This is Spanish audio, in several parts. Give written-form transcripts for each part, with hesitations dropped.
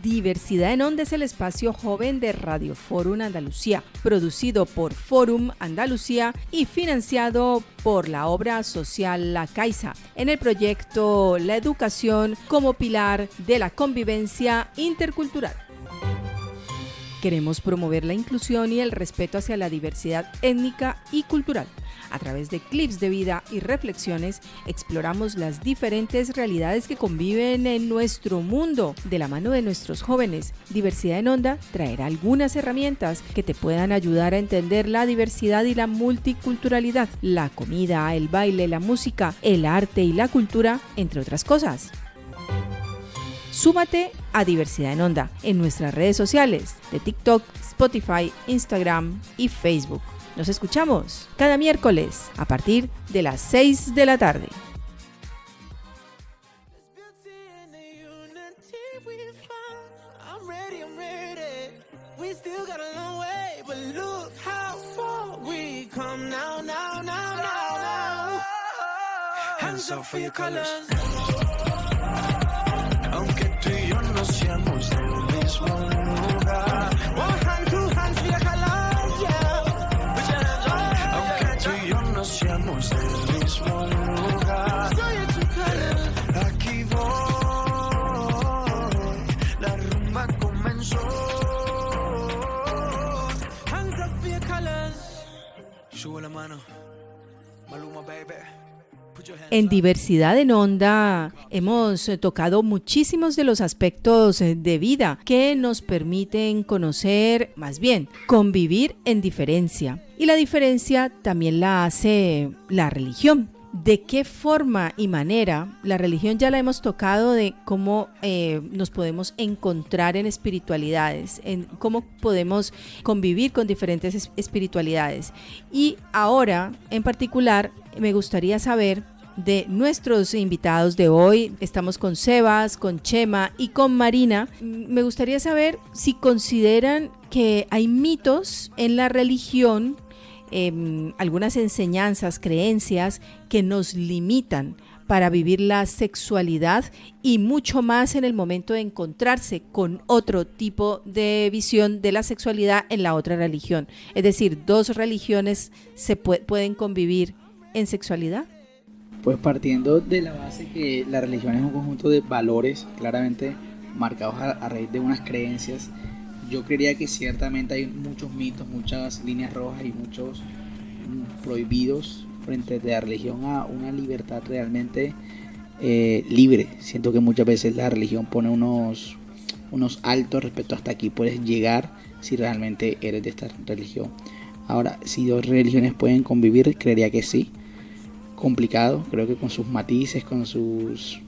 Diversidad en Onda es el espacio joven de Radio Forum Andalucía, producido por Forum Andalucía y financiado por la obra social La Caixa, en el proyecto La Educación como pilar de la convivencia intercultural. Queremos promover la inclusión y el respeto hacia la diversidad étnica y cultural. A través de clips de vida y reflexiones, exploramos las diferentes realidades que conviven en nuestro mundo de la mano de nuestros jóvenes. Diversidad en Onda traerá algunas herramientas que te puedan ayudar a entender la diversidad y la multiculturalidad, la comida, el baile, la música, el arte y la cultura, entre otras cosas. Súmate a Diversidad en Onda en nuestras redes sociales de TikTok, Spotify, Instagram y Facebook. Nos escuchamos cada miércoles a partir de las 6 de la tarde. Aunque tú y yo no seamos del mismo lugar. One hand, two hands, mira calar, yeah. Put your hands up. Aunque tú y yo no seamos del mismo lugar. Aquí voy, la rumba comenzó. Hands up for your colors. Sube la mano, Maluma, baby. En Diversidad en Onda hemos tocado muchísimos de los aspectos de vida que nos permiten conocer, más bien, convivir en diferencia. Y la diferencia también la hace la religión. ¿De qué forma y manera? La religión ya la hemos tocado, de cómo nos podemos encontrar en espiritualidades, en cómo podemos convivir con diferentes espiritualidades. Y ahora, en particular, me gustaría saber de nuestros invitados de hoy. Estamos con Sebas, con Chema y con Marina. Me gustaría saber si consideran que hay mitos en la religión, algunas enseñanzas, creencias que nos limitan para vivir la sexualidad y mucho más en el momento de encontrarse con otro tipo de visión de la sexualidad en la otra religión. Es decir, dos religiones se pueden convivir en sexualidad. Pues partiendo de la base que la religión es un conjunto de valores claramente marcados a raíz de unas creencias, yo creería que ciertamente hay muchos mitos, muchas líneas rojas y muchos prohibidos frente de la religión a una libertad realmente libre. Siento que muchas veces la religión pone unos altos respecto a hasta aquí puedes llegar si realmente eres de esta religión. Ahora, si dos religiones pueden convivir, creería que sí. Complicado, creo que con sus matices, con sus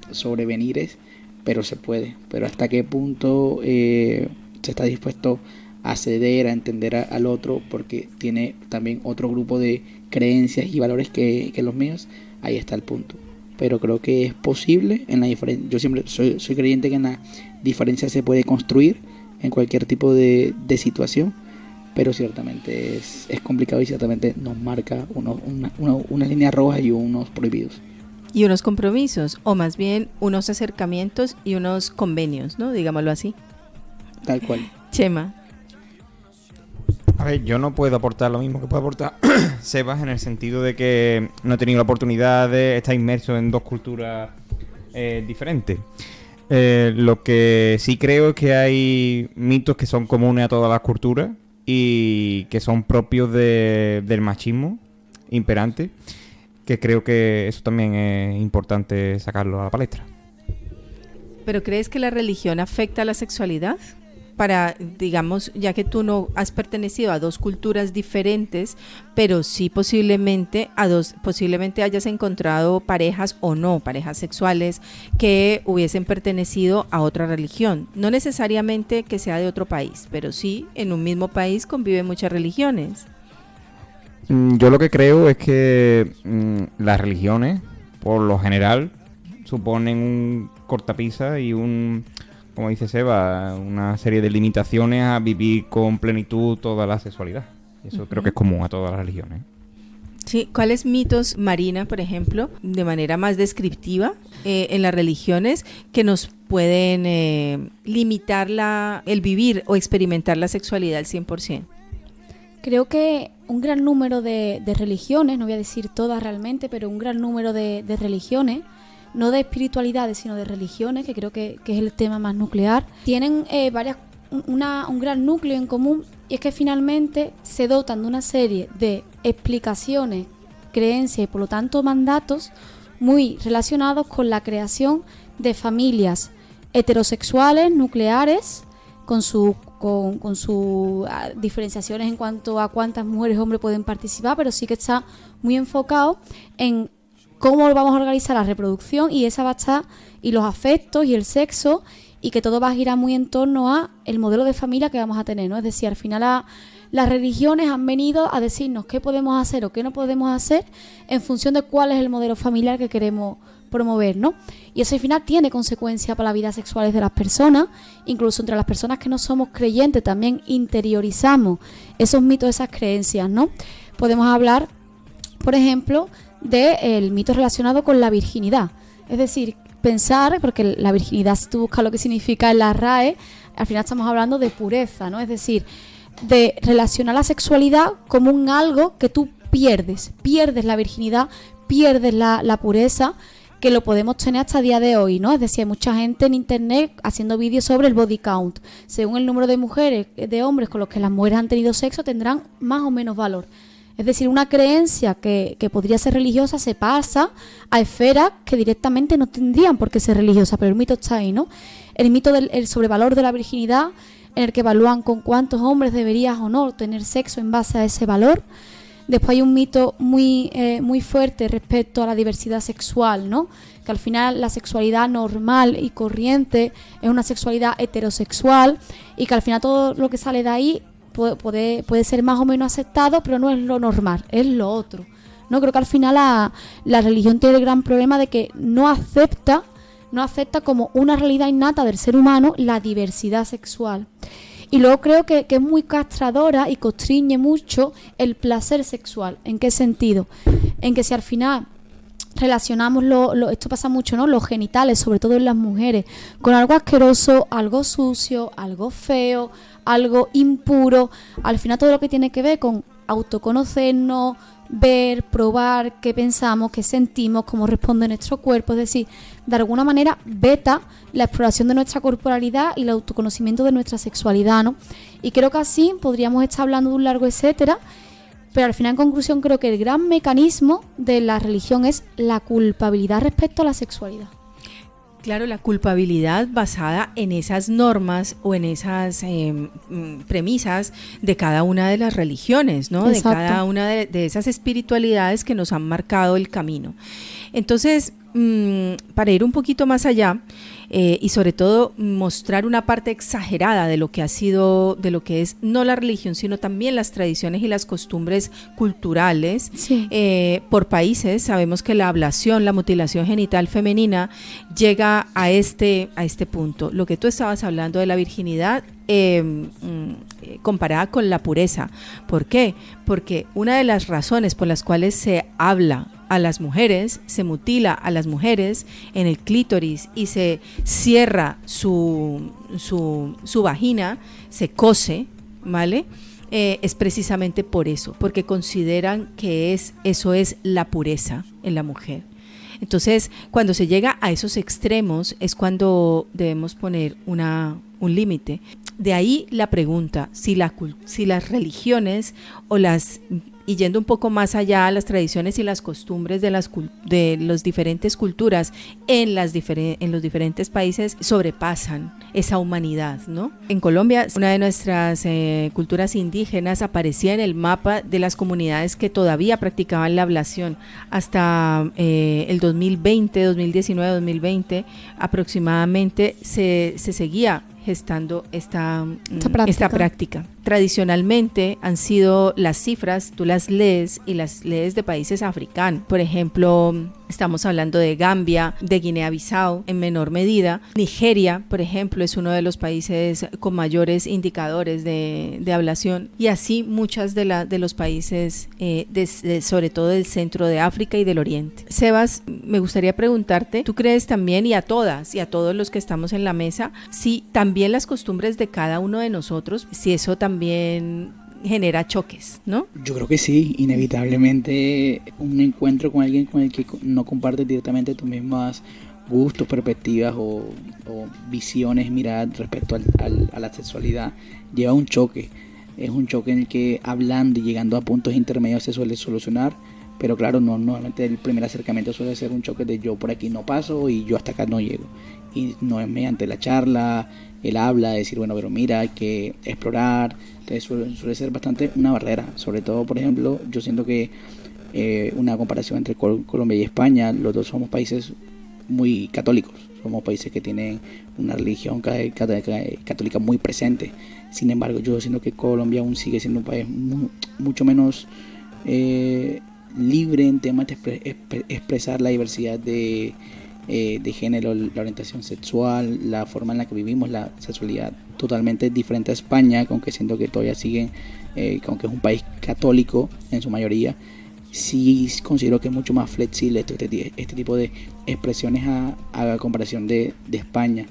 sobrevenires, pero se puede. Pero hasta qué punto se está dispuesto a ceder, a entender al otro, porque tiene también otro grupo de creencias y valores que los míos, ahí está el punto. Pero creo que es posible en la diferencia. Yo siempre soy creyente que en la diferencia se puede construir en cualquier tipo de situación, pero ciertamente es complicado y ciertamente nos marca unas líneas rojas y unos prohibidos. Y unos compromisos, o más bien unos acercamientos y unos convenios, ¿no? Digámoslo así. Tal cual. Chema. A ver, yo no puedo aportar lo mismo que puede aportar Sebas, en el sentido de que no he tenido la oportunidad de estar inmerso en dos culturas diferentes. Lo que sí creo es que hay mitos que son comunes a todas las culturas y que son propios del machismo imperante, que creo que eso también es importante sacarlo a la palestra. ¿Pero crees que la religión afecta a la sexualidad? Para, digamos, ya que tú no has pertenecido a dos culturas diferentes, pero sí posiblemente hayas encontrado parejas o no, parejas sexuales que hubiesen pertenecido a otra religión. No necesariamente que sea de otro país, pero sí en un mismo país conviven muchas religiones. Yo lo que creo es que las religiones, por lo general, suponen un cortapisa y como dice Seba, una serie de limitaciones a vivir con plenitud toda la sexualidad. Y eso creo que es común a todas las religiones. Sí, ¿cuáles mitos, Marina, por ejemplo, de manera más descriptiva? en las religiones que nos pueden limitar el vivir o experimentar la sexualidad al 100%. Creo que un gran número de religiones, no voy a decir todas realmente, pero un gran número de religiones, no de espiritualidades, sino de religiones, que creo que es el tema más nuclear, tienen un gran núcleo en común, y es que finalmente se dotan de una serie de explicaciones, creencias y por lo tanto mandatos muy relacionados con la creación de familias heterosexuales, nucleares, con sus diferenciaciones en cuanto a cuántas mujeres o hombres pueden participar, pero sí que está muy enfocado en cómo vamos a organizar la reproducción, y esa va a estar, y los afectos y el sexo, y que todo va a girar muy en torno a el modelo de familia que vamos a tener, ¿no? Es decir, al final las religiones han venido a decirnos qué podemos hacer o qué no podemos hacer en función de cuál es el modelo familiar que queremos promover, ¿no? Y eso al final tiene consecuencias para las vidas sexuales de las personas, incluso entre las personas que no somos creyentes también interiorizamos esos mitos, esas creencias, ¿no? Podemos hablar, por ejemplo, del mito relacionado con la virginidad, es decir, pensar, porque la virginidad, si tú buscas lo que significa en la RAE, al final estamos hablando de pureza, ¿no? Es decir, de relacionar la sexualidad como un algo que tú pierdes la virginidad, pierdes la pureza, que lo podemos tener hasta el día de hoy, ¿no? Es decir, hay mucha gente en internet haciendo vídeos sobre el body count. Según el número de mujeres, de hombres con los que las mujeres han tenido sexo, tendrán más o menos valor. Es decir, una creencia que podría ser religiosa se pasa a esferas que directamente no tendrían por qué ser religiosas, pero el mito está ahí, ¿no? El mito del sobrevalor de la virginidad, en el que evalúan con cuántos hombres deberías o no tener sexo en base a ese valor. Después hay un mito muy fuerte respecto a la diversidad sexual, ¿no? Que al final la sexualidad normal y corriente es una sexualidad heterosexual, y que al final todo lo que sale de ahí puede ser más o menos aceptado, pero no es lo normal, es lo otro, ¿no? Creo que al final la religión tiene el gran problema de que no acepta como una realidad innata del ser humano la diversidad sexual. Y luego creo que es muy castradora y constriñe mucho el placer sexual. ¿En qué sentido? En que si al final relacionamos esto pasa mucho, ¿no? Los genitales, sobre todo en las mujeres, con algo asqueroso, algo sucio, algo feo, algo impuro, al final todo lo que tiene que ver con autoconocernos, ver, probar qué pensamos, qué sentimos, cómo responde nuestro cuerpo, es decir, de alguna manera veta la exploración de nuestra corporalidad y el autoconocimiento de nuestra sexualidad, ¿no? Y creo que así podríamos estar hablando de un largo etcétera, pero al final en conclusión creo que el gran mecanismo de la religión es la culpabilidad respecto a la sexualidad. Claro, la culpabilidad basada en esas normas o en esas premisas de cada una de las religiones, ¿no? Exacto. De cada una de esas espiritualidades que nos han marcado el camino. Entonces, para ir un poquito más allá y sobre todo mostrar una parte exagerada de lo que ha sido, de lo que es no la religión, sino también las tradiciones y las costumbres culturales, sí. Por países, sabemos que la ablación, la mutilación genital femenina llega a este punto. Lo que tú estabas hablando de la virginidad comparada con la pureza. ¿Por qué? Porque una de las razones por las cuales se habla a las mujeres, se mutila a las mujeres en el clítoris y se cierra su vagina, se cose, ¿vale? Es precisamente por eso, porque consideran que eso es la pureza en la mujer. Entonces, cuando se llega a esos extremos es cuando debemos poner un límite. De ahí la pregunta, si las religiones y yendo un poco más allá, las tradiciones y las costumbres de las diferentes culturas en los diferentes países sobrepasan esa humanidad, ¿no? En Colombia, una de nuestras culturas indígenas aparecía en el mapa de las comunidades que todavía practicaban la ablación hasta el 2020, 2019, 2020 aproximadamente se seguía gestando esta práctica. Tradicionalmente han sido las cifras, tú las lees y las lees de países africanos. Por ejemplo, Estamos hablando de Gambia, de Guinea-Bissau en menor medida. Nigeria, por ejemplo, es uno de los países con mayores indicadores de ablación, y así muchas de los países, sobre todo del centro de África y del Oriente. Sebas, me gustaría preguntarte, ¿tú crees también, y a todas y a todos los que estamos en la mesa, si también las costumbres de cada uno de nosotros, si eso también genera choques, ¿no? Yo creo que sí, inevitablemente un encuentro con alguien con el que no compartes directamente tus mismas gustos, perspectivas o visiones, miradas respecto a la sexualidad, lleva a un choque. Es un choque en el que hablando y llegando a puntos intermedios se suele solucionar, pero claro, normalmente el primer acercamiento suele ser un choque de yo por aquí no paso y yo hasta acá no llego. Y no es mediante la charla, el habla, decir, bueno, pero mira, hay que explorar. Entonces suele ser bastante una barrera. Sobre todo, por ejemplo, yo siento que una comparación entre Colombia y España, los dos somos países muy católicos. Somos países que tienen una religión católica muy presente. Sin embargo, yo siento que Colombia aún sigue siendo un país mucho menos libre en temas de expresar la diversidad de género, la orientación sexual, la forma en la que vivimos la sexualidad, totalmente diferente a España, aunque siento que todavía siguen, aunque es un país católico en su mayoría, sí considero que es mucho más flexible este tipo de expresiones a comparación de España,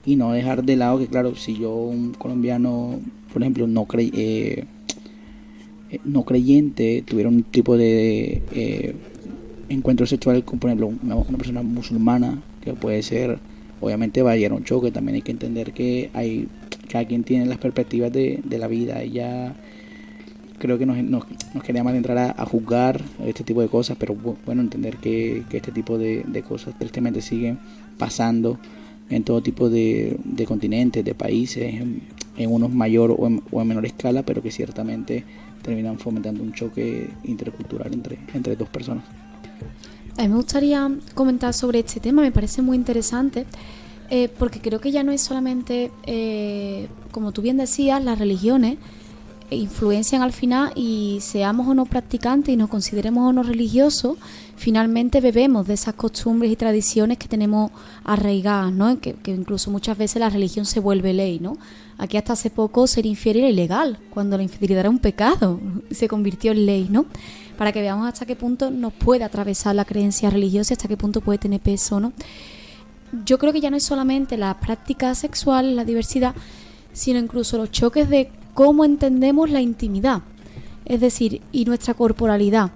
y no dejar de lado que, claro, si yo, un colombiano, por ejemplo, no creyente, tuviera un tipo de encuentro sexual con, por ejemplo, una persona musulmana, que puede ser, obviamente va a llegar a un choque. También hay que entender que cada quien tiene las perspectivas de la vida. Ella creo que nos quería mal entrar a juzgar este tipo de cosas, pero bueno, entender que este tipo de cosas tristemente siguen pasando en todo tipo de continentes, de países, en unos mayor o en menor escala, pero que ciertamente terminan fomentando un choque intercultural entre dos personas. A mí me gustaría comentar sobre este tema, me parece muy interesante, porque creo que ya no es solamente, como tú bien decías, las religiones influencian al final, y seamos o no practicantes y nos consideremos o no religiosos, finalmente bebemos de esas costumbres y tradiciones que tenemos arraigadas, ¿no? Que incluso muchas veces la religión se vuelve ley, ¿no? Aquí hasta hace poco ser infiel era ilegal, cuando la infidelidad era un pecado, se convirtió en ley, ¿no? Para que veamos hasta qué punto nos puede atravesar la creencia religiosa, hasta qué punto puede tener peso, ¿no? Yo creo que ya no es solamente la práctica sexual, la diversidad, sino incluso los choques de cómo entendemos la intimidad, es decir, y nuestra corporalidad.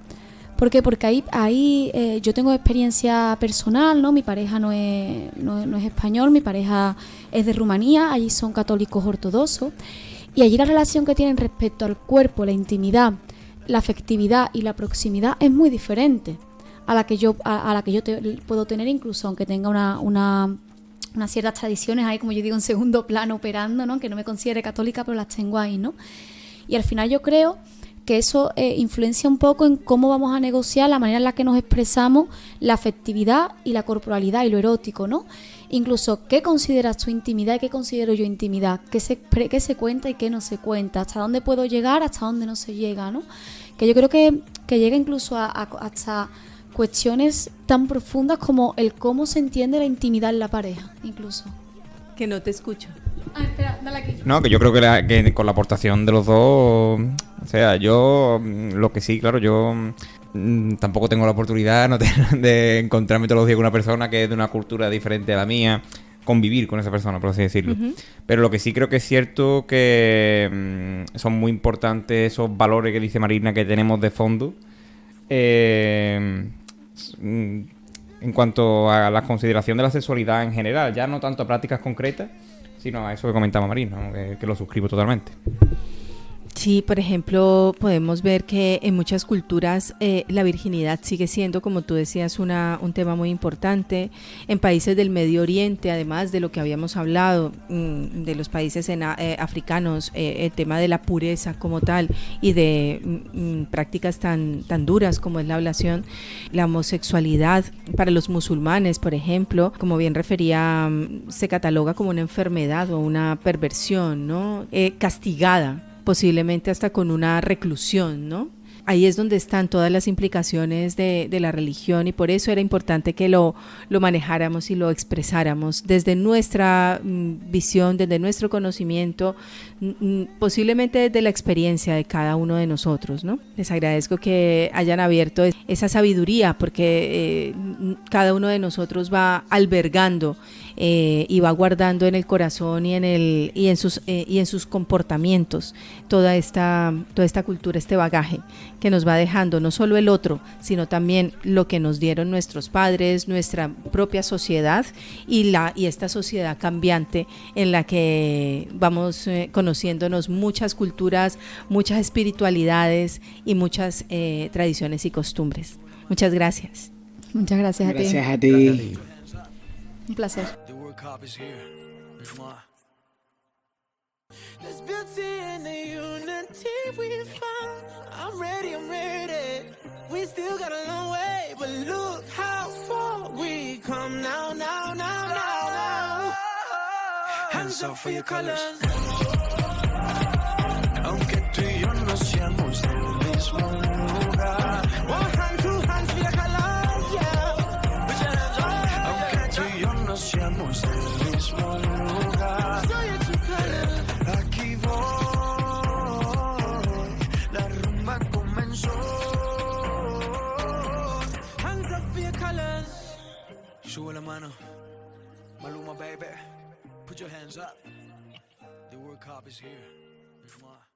¿Por qué? Porque ahí yo tengo experiencia personal, ¿no? Mi pareja no es español, mi pareja es de Rumanía, allí son católicos ortodoxos, y allí la relación que tienen respecto al cuerpo, la intimidad, la afectividad y la proximidad es muy diferente a la que yo puedo tener, incluso aunque tenga unas ciertas tradiciones ahí, como yo digo, en segundo plano operando, ¿no? Que no me considere católica, pero las tengo ahí, ¿no? Y al final yo creo que eso influencia un poco en cómo vamos a negociar la manera en la que nos expresamos la afectividad y la corporalidad y lo erótico, ¿no? Incluso, ¿qué consideras tu intimidad y qué considero yo intimidad? ¿Qué se cuenta y qué no se cuenta? ¿Hasta dónde puedo llegar? ¿Hasta dónde no se llega? ¿No? Que yo creo que llega incluso hasta cuestiones tan profundas como el cómo se entiende la intimidad en la pareja, incluso. Que no te escucho. Ah, espera, dale aquí. No, que yo creo que con la aportación de los dos, o sea, yo lo que sí, claro, yo tampoco tengo la oportunidad de encontrarme todos los días con una persona que es de una cultura diferente a la mía, convivir con esa persona, por así decirlo. Uh-huh. Pero lo que sí creo que es cierto que son muy importantes esos valores que dice Marina que tenemos de fondo, en cuanto a la consideración de la sexualidad en general, ya no tanto a prácticas concretas, sino a eso que comentaba Marina, ¿no? que lo suscribo totalmente. Sí, por ejemplo, podemos ver que en muchas culturas la virginidad sigue siendo, como tú decías, un tema muy importante. En países del Medio Oriente, además de lo que habíamos hablado, de los países africanos, el tema de la pureza como tal y de prácticas tan duras como es la ablación, la homosexualidad para los musulmanes, por ejemplo, como bien refería, se cataloga como una enfermedad o una perversión, ¿no? Castigada, posiblemente hasta con una reclusión, ¿no? Ahí es donde están todas las implicaciones de la religión, y por eso era importante que lo manejáramos y lo expresáramos desde nuestra visión, desde nuestro conocimiento, posiblemente desde la experiencia de cada uno de nosotros, ¿no? Les agradezco que hayan abierto esa sabiduría, porque cada uno de nosotros va albergando y va guardando en el corazón y en sus comportamientos toda esta cultura, este bagaje que nos va dejando no solo el otro, sino también lo que nos dieron nuestros padres, nuestra propia sociedad y esta sociedad cambiante en la que vamos conociéndonos muchas culturas, muchas espiritualidades y muchas tradiciones y costumbres. Muchas gracias. Muchas gracias a ti. Gracias a ti. Un placer. The World Cup is here. Mwah. There's beauty in the unity we found. I'm ready, I'm ready. We still got a long way, but look how far we come now, now, now, now, now. Hands up for your colors. Aunque tú y yo no seamos del mismo lugar. One hand, two hands, mira calar, yeah. Put your hands up. Aunque tú y yo no seamos del mismo lugar. Aquí voy, la rumba comenzó. Hands up for your colors. Sube la mano, Maluma baby. Put your hands up. The World Cup is here. Mwah.